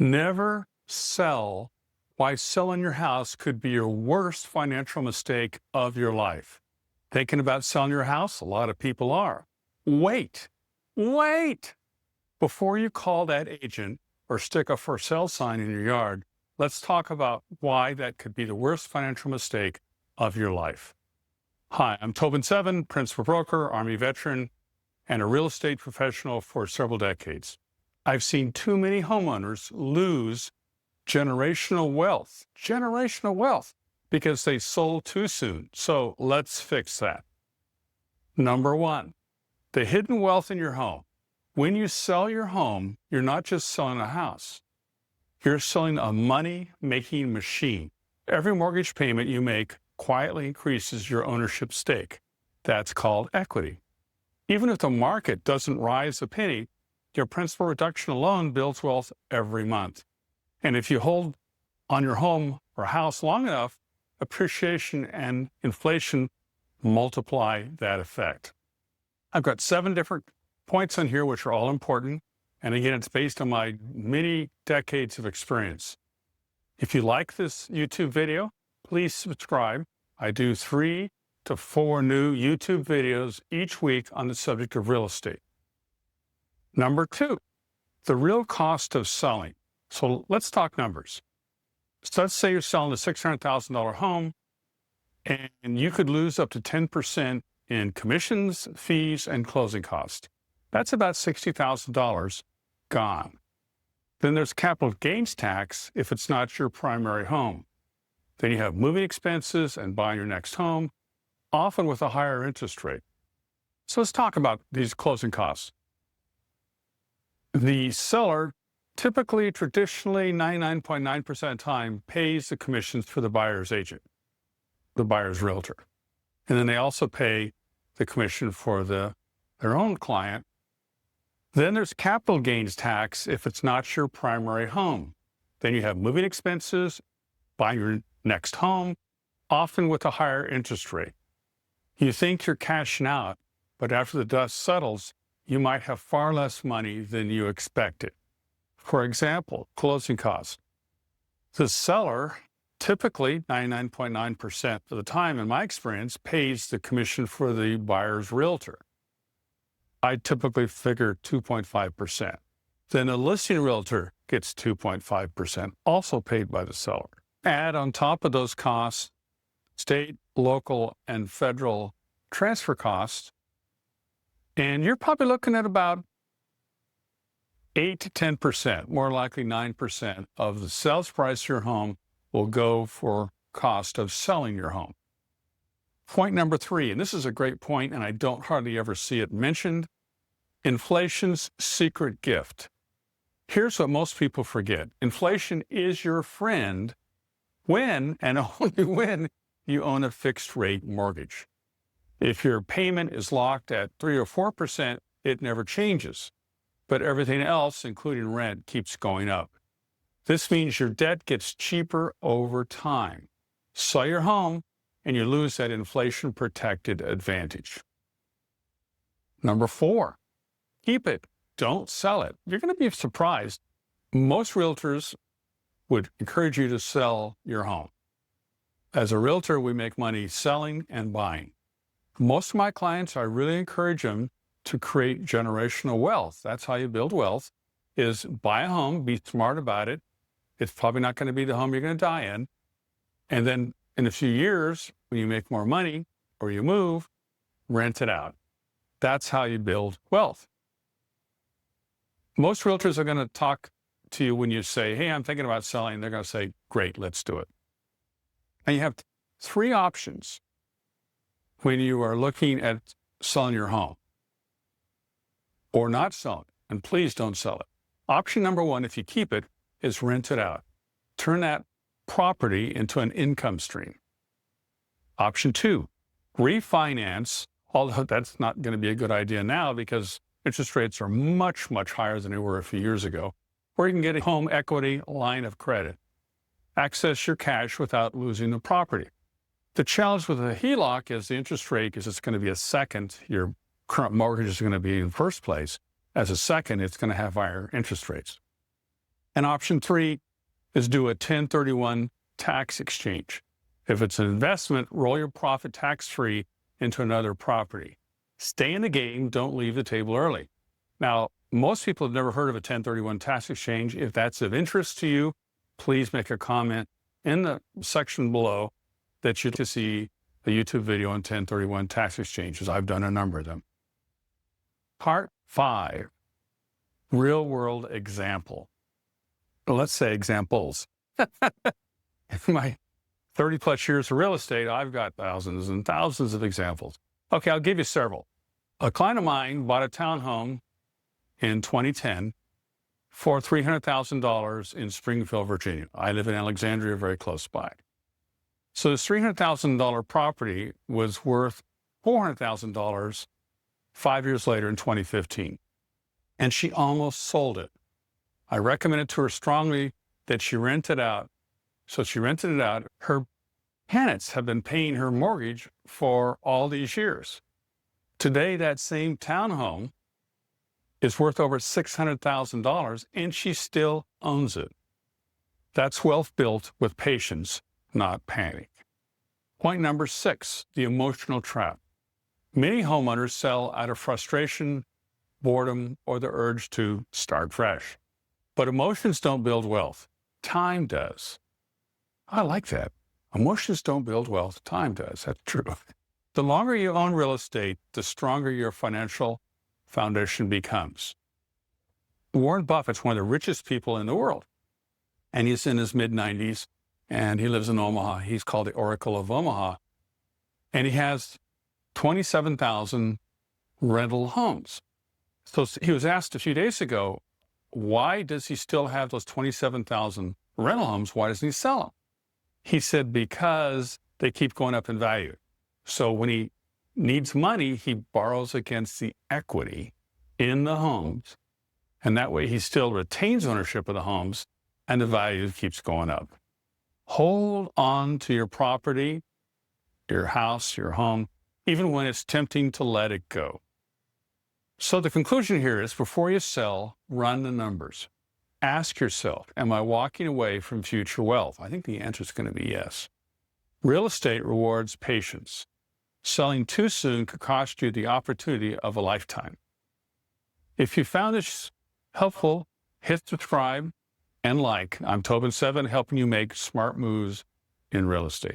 Never sell why selling your house could be your worst financial mistake of your life. Thinking about selling your house? A lot of people are. Wait. Before you call that agent or stick a for sale sign in your yard, let's talk about why that could be the worst financial mistake of your life. Hi, I'm 𝐬𝐮𝐬𝐫, principal broker, Army veteran, and a real estate professional for several decades. I've seen too many homeowners lose generational wealth, because they sold too soon. So let's fix that. Number one, the hidden wealth in your home. When you sell your home, you're not just selling a house. You're selling a money-making machine. Every mortgage payment you make quietly increases your ownership stake. That's called equity. Even if the market doesn't rise a penny, your principal reduction alone builds wealth every month. And if you hold on your home or house long enough, appreciation and inflation multiply that effect. I've got 7 different points on here which are all important. And again, it's based on my many decades of experience. If you like this YouTube video, please subscribe. I do 3 to 4 new YouTube videos each week on the subject of real estate. Number 2, the real cost of selling. So let's talk numbers. So let's say you're selling a $600,000 home and you could lose up to 10% in commissions, fees, and closing costs. That's about $60,000 gone. Then there's capital gains tax if it's not your primary home. Then you have moving expenses and buying your next home, often with a higher interest rate. So let's talk about these closing costs. The seller typically, traditionally, 99.9% of the time pays the commissions for the buyer's agent, the buyer's realtor. And then they also pay the commission for their own client. Then there's capital gains tax if it's not your primary home. Then you have moving expenses, buying your next home, often with a higher interest rate. You think you're cashing out, but after the dust settles, you might have far less money than you expected. For example, closing costs. The seller typically, 99.9% of the time in my experience, pays the commission for the buyer's realtor. I typically figure 2.5%. Then a listing realtor gets 2.5%, also paid by the seller. Add on top of those costs, state, local, and federal transfer costs, and you're probably looking at about 8 to 10%, more likely 9% of the sales price of your home will go for cost of selling your home. Point number 3, and this is a great point, and I don't hardly ever see it mentioned, inflation's secret gift. Here's what most people forget. Inflation is your friend when, and only when, you own a fixed rate mortgage. If your payment is locked at 3 or 4%, it never changes. But everything else, including rent, keeps going up. This means your debt gets cheaper over time. Sell your home, and you lose that inflation-protected advantage. Number 4, keep it. Don't sell it. You're going to be surprised. Most realtors would encourage you to sell your home. As a realtor, we make money selling and buying. Most of my clients, I really encourage them to create generational wealth. That's how you build wealth, is buy a home, be smart about it. It's probably not going to be the home you're going to die in. And then in a few years, when you make more money or you move, rent it out. That's how you build wealth. Most realtors are going to talk to you when you say, hey, I'm thinking about selling. They're going to say, great, let's do it. And you have 3 options when you are looking at selling your home or not selling it. And please don't sell it. Option number 1, if you keep it, is rent it out. Turn that property into an income stream. Option 2, refinance, although that's not going to be a good idea now because interest rates are much, much higher than they were a few years ago. Or you can get a home equity line of credit. Access your cash without losing the property. The challenge with a HELOC is the interest rate is it's going to be a second. Your current mortgage is going to be in first place. As a second, it's going to have higher interest rates. And option 3 is do a 1031 tax exchange. If it's an investment, roll your profit tax-free into another property. Stay in the game, don't leave the table early. Now, most people have never heard of a 1031 tax exchange. If that's of interest to you, please make a comment in the section below that you'd like to see a YouTube video on 1031 tax exchanges. I've done a number of them. Part 5, real-world example. Let's say examples. In my 30-plus years of real estate, I've got thousands and thousands of examples. Okay, I'll give you several. A client of mine bought a townhome in 2010 for $300,000 in Springfield, Virginia. I live in Alexandria, very close by. So this $300,000 property was worth $400,000 5 years later in 2015. And she almost sold it. I recommended to her strongly that she rent it out. So she rented it out. Her tenants have been paying her mortgage for all these years. Today, that same townhome is worth over $600,000, and she still owns it. That's wealth built with patience, not panic. Point number 6, the emotional trap. Many homeowners sell out of frustration, boredom, or the urge to start fresh. But emotions don't build wealth. Time does. I like that. Emotions don't build wealth. Time does. That's true. The longer you own real estate, the stronger your financial foundation becomes. Warren Buffett's one of the richest people in the world, and he's in his mid-90s, and he lives in Omaha. He's called the Oracle of Omaha, and he has 27,000 rental homes. So he was asked a few days ago, why does he still have those 27,000 rental homes? Why doesn't he sell them? He said, because they keep going up in value. So when he needs money, he borrows against the equity in the homes. And that way he still retains ownership of the homes and the value keeps going up. Hold on to your property, your house, your home, even when it's tempting to let it go. So the conclusion here is, before you sell, run the numbers. Ask yourself, am I walking away from future wealth? I think the answer is going to be yes. Real estate rewards patience. Selling too soon could cost you the opportunity of a lifetime. If you found this helpful, hit subscribe and like. I'm Tobin7, helping you make smart moves in real estate.